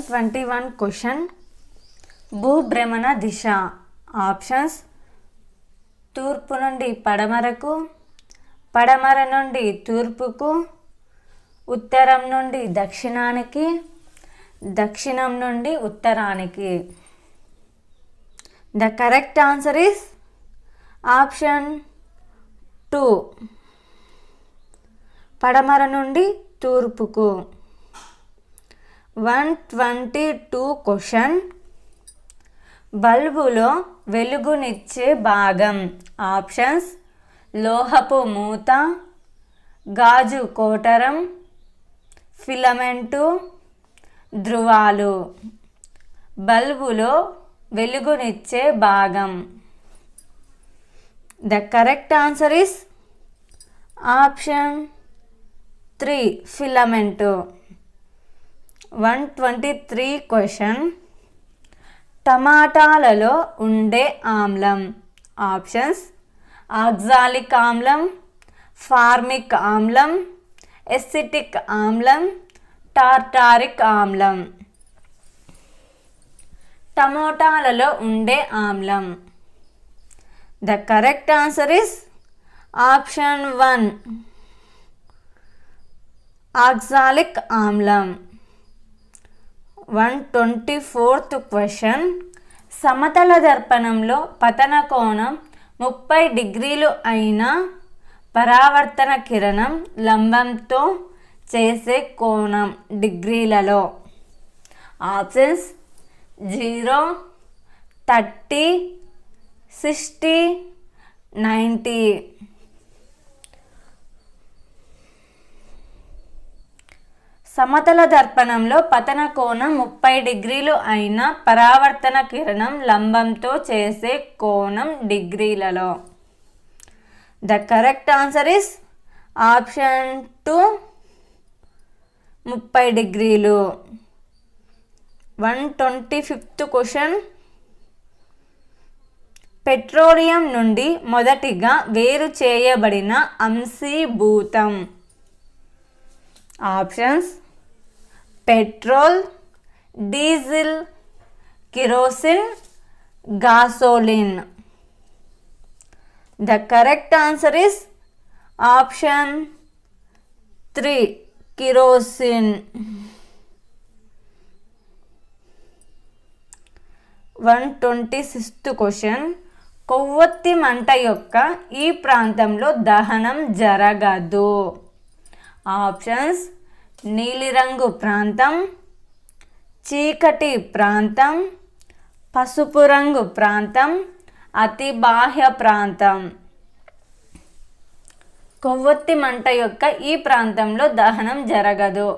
121 question. భూభ్రమణ దిశ. Options: తూర్పు నుండి పడమరకు, పడమర నుండి తూర్పుకు, ఉత్తరం నుండి దక్షిణానికి, దక్షిణం నుండి ఉత్తరానికి. The correct answer is option 2, పడమర నుండి తూర్పుకు. 122 క్వశ్చన్. బల్బులో వెలుగునిచ్చే భాగం. ఆప్షన్స్: లోహపు మూత, గాజు కోటరం, ఫిలమెంటు, ధ్రువాలు. బల్బులో వెలుగునిచ్చే భాగం. The correct answer is option 3, filament. 123 question. టమాటాలలో ఉండే ఆమ్లం. ఆప్షన్స్: ఆక్సాలిక్ ఆమ్లం, ఫార్మిక్ ఆమ్లం, ఎసిటిక్ ఆమ్లం, టార్టారిక్ ఆమ్లం. టమాటాలలో ఉండే ఆమ్లం. The correct answer is option 1, oxalic ఆమ్లం. 124th question. సమతల దర్పణంలో పతన కోణం 30 డిగ్రీలు అయిన పరావర్తన కిరణం లంబంతో చేసే కోణం డిగ్రీలలో. ఆప్షన్స్: 0, 30, 60, 90. సమతల దర్పణంలో పతన కోణం 30 డిగ్రీలు అయిన పరావర్తన కిరణం లంబంతో చేసే కోణం డిగ్రీలలో. The correct answer is option 2, 30 డిగ్రీలు. 125th question. పెట్రోలియం నుండి మొదటిగా వేరు చేయబడిన అంశీభూతం. Options: petrol, diesel, kerosene, gasoline. The correct answer is option 3, kerosene. 126th question. కొవ్వొత్తి మంట యొక్క ఈ ప్రాంతంలో దహనం జరగదు. ఆప్షన్స్: నీలిరంగు ప్రాంతం, చీకటి ప్రాంతం, పసుపు రంగు ప్రాంతం, అతి బాహ్య ప్రాంతం. కొవ్వొత్తి మంట యొక్క ఈ ప్రాంతంలో దహనం జరగదు.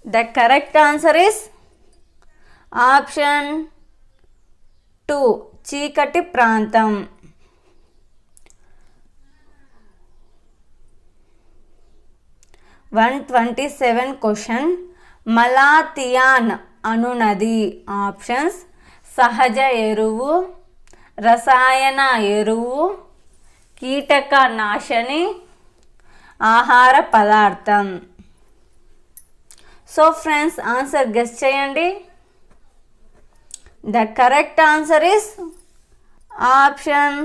The correct answer is option 2, చీకటి ప్రాంతం. 127 క్వశ్చన్. మలాథియాన్ అనునది. ఆప్షన్స్: సహజ ఎరువు, రసాయన ఎరువు, కీటక నాశని, ఆహార పదార్థం. సో ఫ్రెండ్స్, ఆన్సర్ గెస్ చేయండి. The correct answer is option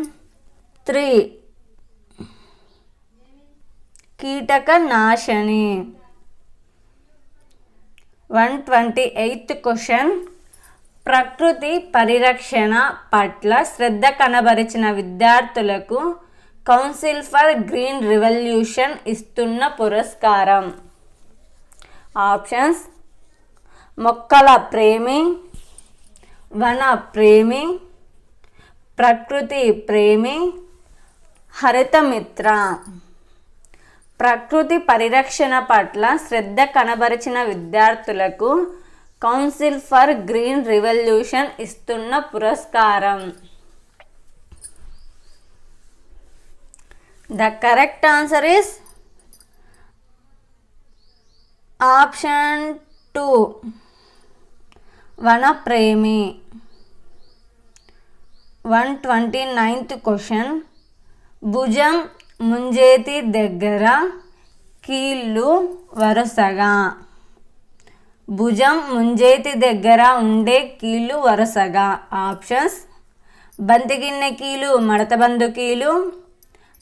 3, కీటక నాశని. 128th question. ప్రకృతి పరిరక్షణ పట్ల శ్రద్ధ కనబరిచిన విద్యార్థులకు కౌన్సిల్ ఫర్ గ్రీన్ రివల్యూషన్ ఇస్తున్న పురస్కారం. ఆప్షన్స్: మొక్కల ప్రేమి, వన ప్రేమి, ప్రకృతి ప్రేమి, హరితమిత్ర. ప్రకృతి పరిరక్షణ పట్ల శ్రద్ధ కనబరిచిన విద్యార్థులకు కౌన్సిల్ ఫర్ గ్రీన్ రివల్యూషన్ ఇస్తున్న పురస్కారం. The correct answer is option 2, వన ప్రేమి. 129th question. భుజం ముంజేతి దగ్గర కీళ్ళు వరుసగా. భుజం ముంజేతి దగ్గర ఉండే కీళ్ళు వరుసగా. ఆప్షన్స్: బంతిగిన్నె కీలు, మడతబందు కీలు,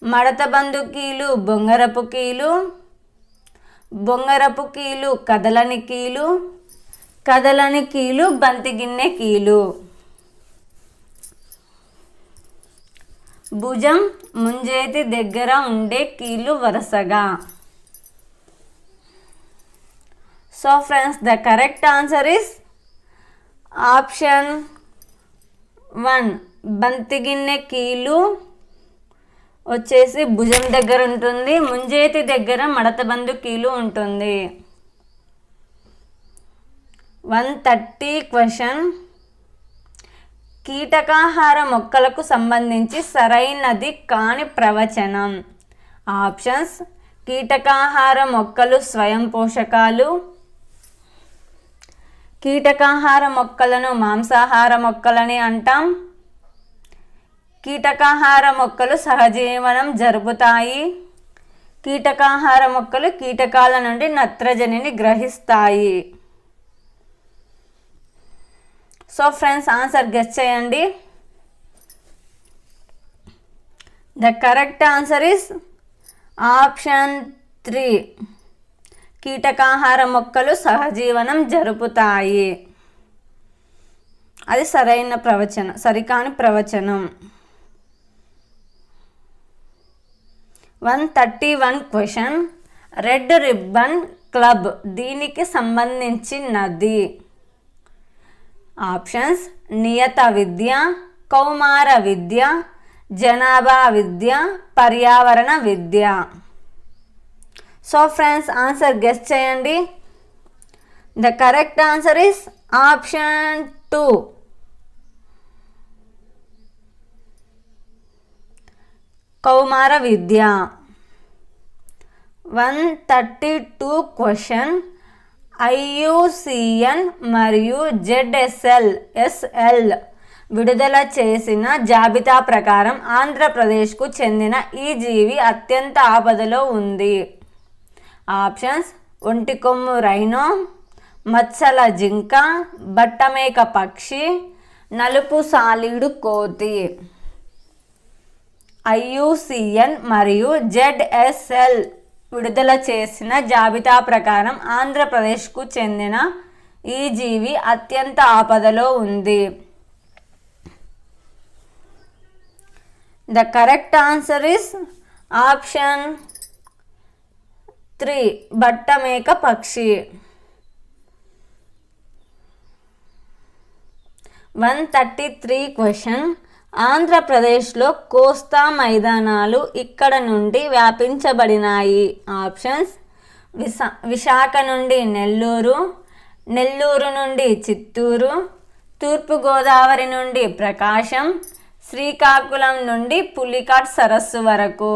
మడతబందు కీలు బొంగరపు కీలు, బొంగరపు కీలు కదలని కీలు, కదలని కీలు బంతిగిన్నె కీలు. భుజం ముంజేతి దగ్గర ఉండే కీళ్ళు వరుసగా. So friends, the correct answer is option 1. బంతిగిన్నె కీలు వచ్చేసి భుజం దగ్గర ఉంటుంది, ముంజేతి దగ్గర మడతబందు కీలు ఉంటుంది. 130 క్వశ్చన్. కీటకాహార మొక్కలకు సంబంధించి సరైనది కాని ప్రవచనం. ఆప్షన్స్: కీటకాహార మొక్కలు స్వయం పోషకాలు, కీటకాహార మొక్కలను మాంసాహార మొక్కలని అంటాం, కీటకాహార మొక్కలు సహజీవనం జరుపుతాయి, కీటకాహార మొక్కలు కీటకాల నుండి నత్రజనిని గ్రహిస్తాయి. సో ఫ్రెండ్స్, ఆన్సర్ గెస్ చేయండి. The correct answer is option 3. కీటకాహార మొక్కలు సహజీవనం జరుపుతాయి. అది సరైన ప్రవచనం, సరికాని ప్రవచనం. 131 క్వశ్చన్. రెడ్ రిబ్బన్ క్లబ్ దీనికి సంబంధించినది. ఆప్షన్స్: నియత విద్య, కౌమార విద్య, జనాభా విద్య, పర్యావరణ విద్య. సో ఫ్రెండ్స్, ఆన్సర్ గెస్ చేయండి. The correct answer is option 2. కౌమార విద్య. 132 క్వశ్చన్. IUCN మరియు ZSL విడుదల చేసిన జాబితా ప్రకారం ఆంధ్రప్రదేశ్కు చెందిన ఈ జీవి అత్యంత ఆపదలో ఉంది. ఆప్షన్స్: ఒంటికొమ్ము రైనో, మత్సల జింక, బట్టమేక పక్షి, నలుపు సాలీడు కోతి. IUCN మరియు ZSL విడుదల చేసిన జాబితా ప్రకారం ఆంధ్రప్రదేశ్కు చెందిన ఈ జీవి అత్యంత ఆపదలో ఉంది. The correct answer is option 3. బట్టమేక పక్షి. 133 క్వశ్చన్. ఆంధ్రప్రదేశ్లో కోస్తా మైదానాలు ఇక్కడ నుండి వ్యాపించబడినాయి. ఆప్షన్స్: విశాఖ నుండి నెల్లూరు, నెల్లూరు నుండి చిత్తూరు, తూర్పుగోదావరి నుండి ప్రకాశం, శ్రీకాకుళం నుండి పులికాట్ సరస్సు వరకు.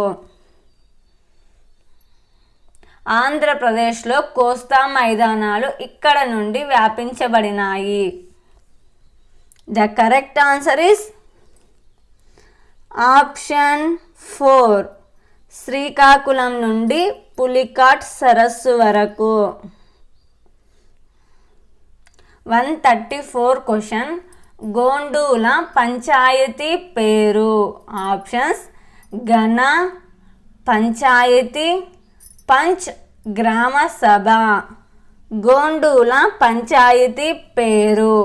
ఆంధ్రప్రదేశ్లో కోస్తా మైదానాలు ఇక్కడ నుండి వ్యాపించబడినాయి. The correct answer is option 4. Srikakulam నుండి పులికాట్ సరస్సు వరకు. 134 క్వశ్చన్. గోండూల పంచాయతీ పేరు. ఆప్షన్స్: ఘన, పంచాయతీ, పంచ్, గ్రామ సభ. గోండూల పంచాయతీ పేరు.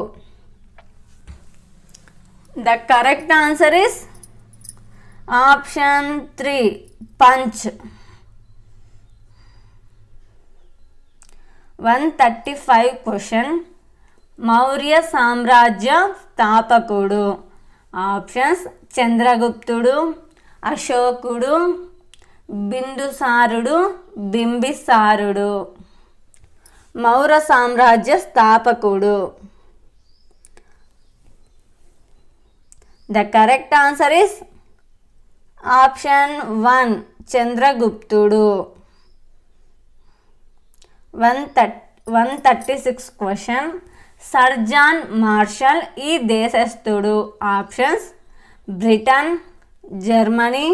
The correct answer is option 3. Punch. 135 question. Maurya సామ్రాజ్య స్థాపకుడు. ఆప్షన్స్: చంద్రగుప్తుడు, అశోకుడు, బిందుసారుడు, బింబిసారుడు. మౌర్య సామ్రాజ్య స్థాపకుడు. The correct answer is option 1. చంద్రగుప్తుడు. 136 క్వశ్చన్. సర్ జాన్ మార్షల్ ఈ దేశస్థుడు. ఆప్షన్స్: బ్రిటన్, జర్మనీ,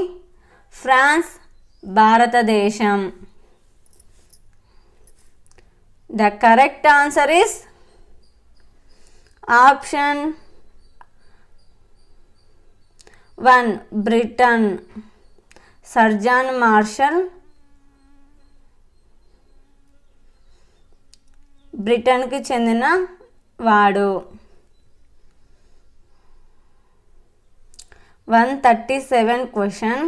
ఫ్రాన్స్, భారతదేశం. The correct answer is option 1 Britain. Sir John Marshall బ్రిటన్కి చెందిన వాడు. 137 క్వశ్చన్.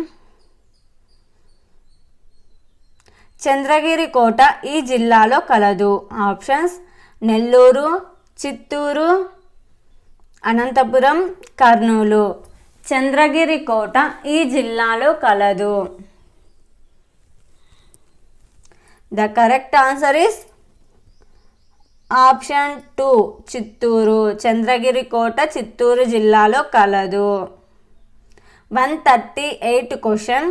చంద్రగిరి కోట ఈ జిల్లాలో కలదు. ఆప్షన్స్ నెల్లూరు, చిత్తూరు, అనంతపురం, కర్నూలు. చంద్రగిరి కోట ఈ జిల్లాలో కలదు. The correct answer is option 2 Chittoor. Chandragiri కోట చిత్తూరు జిల్లాలో కలదు. 138 క్వశ్చన్.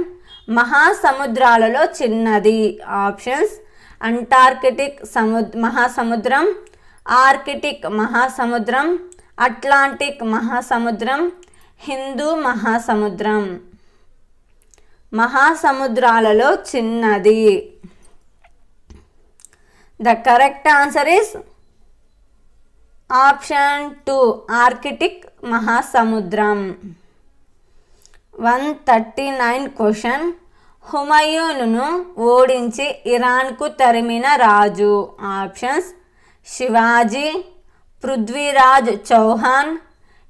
మహాసముద్రాలలో చిన్నది. ఆప్షన్స్ అంటార్కిటిక్ మహాసముద్రం, ఆర్కిటిక్ మహాసముద్రం, అట్లాంటిక్ మహాసముద్రం, హిందూ మహాసముద్రం. మహాసముద్రాలలో చిన్నది. The correct answer is option 2 Arctic మహాసముద్రం. 139 క్వశ్చన్. హుమయూన్ను ఓడించి ఇరాన్కు తరిమిన రాజు. ఆప్షన్స్ శివాజీ, పృథ్వీరాజ్ చౌహాన్,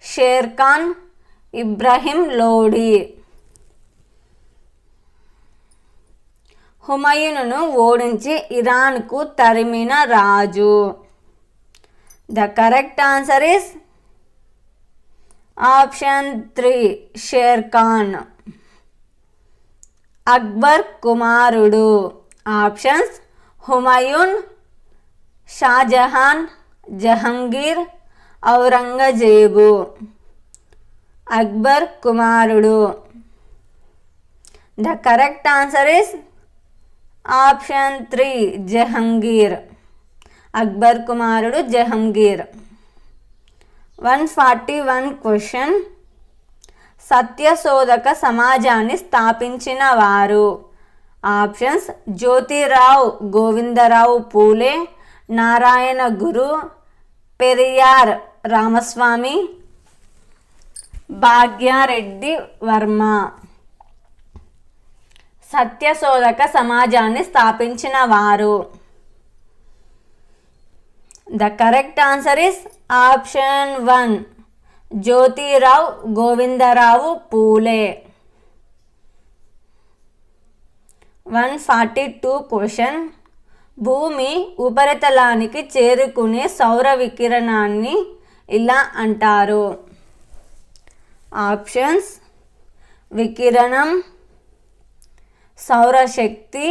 షేర్ ఖాన్, ఇబ్రహీం లోడి. హుమయూన్ను ఓడించి ఇరాన్కు తరిమిన రాజు. The correct answer is option 3 Sher Khan. Akbar కుమారుడు. ఆప్షన్స్ హుమయూన్, షాజహాన్, జహంగీర్, ఔరంగజేబు. అక్బర్ కుమారుడు. The correct answer is option 3 Jahangir. Akbar కుమారుడు జహంగీర్. 141 క్వశ్చన్. సత్యశోధక సమాజాన్ని స్థాపించిన వారు. ఆప్షన్స్ జ్యోతిరావు గోవిందరావు పూలే, నారాయణ గురు, పెరియార్ రామస్వామి, భాగ్యారెడ్డి వర్మ. సత్యశోధక సమాజాన్ని స్థాపించిన వారు. The correct answer is option 1 Jyotirao Govindarao Phule. 142 question. భూమి ఉపరితలానికి చేరుకునే సౌర వికిరణాన్ని ఇలా అంటారు. ఆప్షన్స్ వికిరణం, సౌరశక్తి,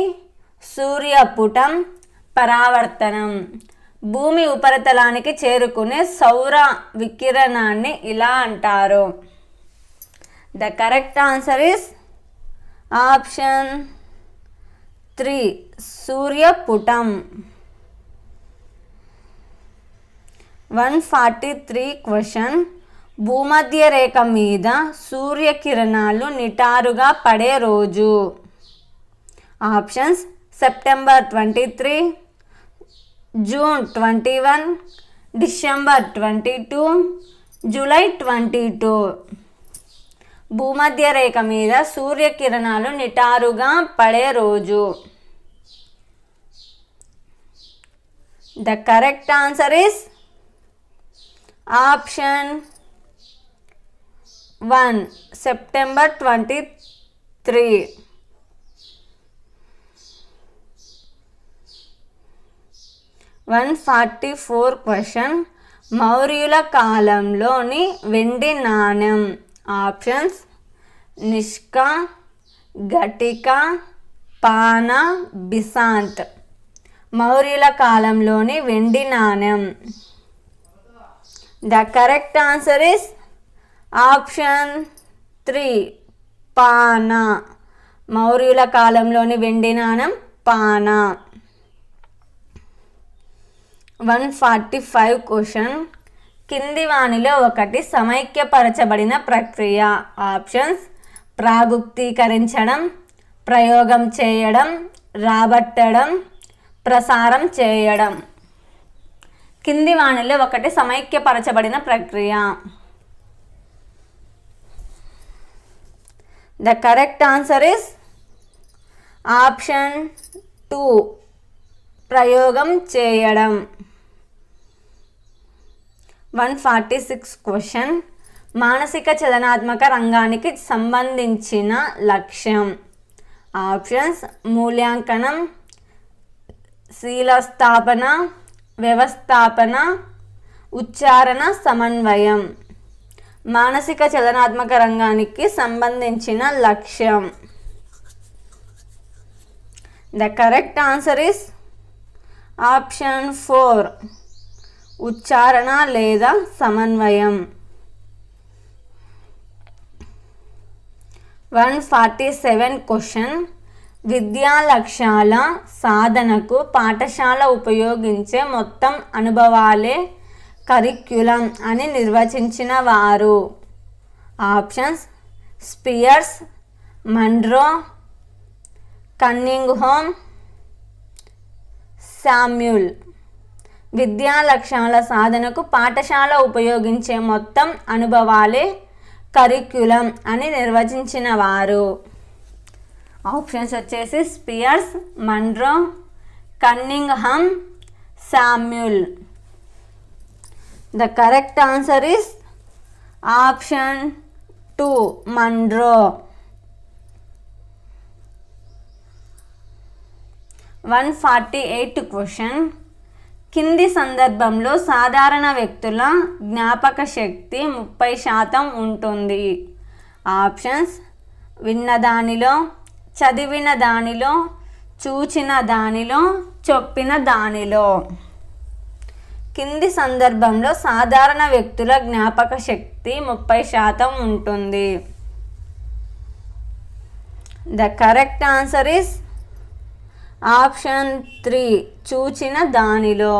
సూర్యపుటం, పరావర్తనం. భూమి ఉపరితలానికి చేరుకునే సౌర వికిరణాన్ని ఇలా అంటారు. The correct answer is option 3 సూర్యపుటం. 143 క్వశ్చన్. భూమధ్య రేఖ మీద సూర్యకిరణాలు నిటారుగా పడే రోజు. Options September 23, June 21, December 22, July 22. భూమధ్య రేఖ మీద సూర్యకిరణాలు నిటారుగా పడే రోజు. The correct answer is option 1 September 23. 144 question. మౌర్యుల కాలంలోని వెండి నాణెం. ఆప్షన్స్ నిష్క, ఘటిక, పాన, బిసాంత్. మౌర్యుల కాలంలోని వెండి నాణెం. The correct answer is option 3 పాన. మౌర్యుల కాలంలోని వెండి నాణెం పాన. 145 క్వశ్చన్. కింది వానిలో ఒకటి సమైక్యపరచబడిన ప్రక్రియ. ఆప్షన్స్ ప్రాగుక్తీకరించడం, ప్రయోగం చేయడం, రాబట్టడం, ప్రసారం చేయడం. కింది వాణిలో ఒకటి సమైక్యపరచబడిన ప్రక్రియ. The correct answer is option 2, ప్రయోగం చేయడం. 146 క్వశ్చన్. మానసిక చలనాత్మక రంగానికి సంబంధించిన లక్ష్యం. ఆప్షన్స్: మూల్యాంకనం, శీలస్థాపన, వ్యవస్థాపన, ఉచ్చారణ సమన్వయం. మానసిక చలనాత్మక రంగానికి సంబంధించిన లక్ష్యం. The correct answer is option 4, ఉచ్చారణ లేదా సమన్వయం. 147 క్వశ్చన్. విద్యా లక్ష్యాల సాధనకు పాఠశాల ఉపయోగించే మొత్తం అనుభవాలే కరిక్యులం అని నిర్వచించిన వారు. Options: Spears, Monroe, Cunningham, Samuel. విద్యా లక్ష్యాల సాధనకు పాఠశాల ఉపయోగించే మొత్తం అనుభవాలే కరిక్యులం అని నిర్వచించిన వారు. ఆప్షన్స్ వచ్చేసి Spears, Monroe, Cunningham, Samuel. The correct answer is option 2, Monroe. 148 question. కింది సందర్భంలో సాధారణ వ్యక్తుల జ్ఞాపక శక్తి 30% ఉంటుంది. ఆప్షన్స్: విన్న దానిలో, చదివిన దానిలో, చూచిన దానిలో, చెప్పిన దానిలో. కింది సందర్భంలో సాధారణ వ్యక్తుల జ్ఞాపక శక్తి 30% ఉంటుంది. The correct answer is option 3, చూచిన దానిలో.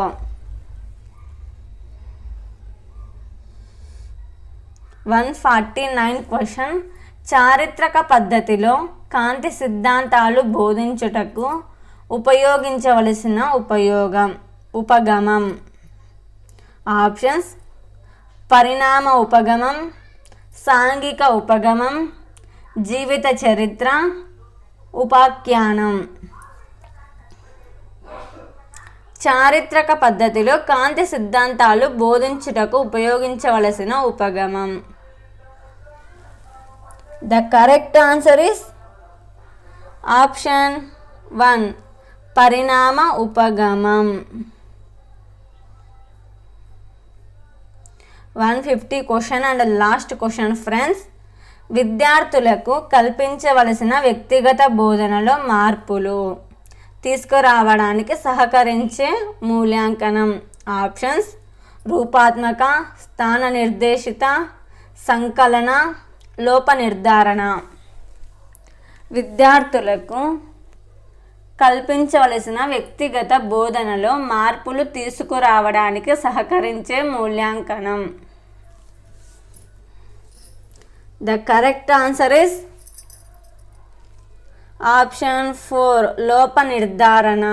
149 క్వశ్చన్. చారిత్రక పద్ధతిలో కాంతి సిద్ధాంతాలు బోధించుటకు ఉపయోగించవలసిన ఉపగమం. ఆప్షన్స్: పరిణామ ఉపగమం, సాంఘిక ఉపగమం, జీవిత చరిత్ర, ఉపాఖ్యానం. చారిత్రక పద్ధతిలో కాంతి సిద్ధాంతాలు బోధించుటకు ఉపయోగించవలసిన ఉపగమం. The correct answer is option 1, పరిణామ ఉపగమం. 150 question and last question friends. విద్యార్థులకు కల్పించవలసిన వ్యక్తిగత బోధనలో మార్పులు తీసుకురావడానికి సహకరించే మూల్యాంకనం. ఆప్షన్స్: రూపాత్మక, స్థాన నిర్దేశిత, సంకలన, లోప నిర్ధారణ. విద్యార్థులకు కల్పించవలసిన వ్యక్తిగత బోధనలో మార్పులు తీసుకురావడానికి సహకరించే మూల్యాంకనం. The correct answer is option 4, లోప నిర్ధారణ.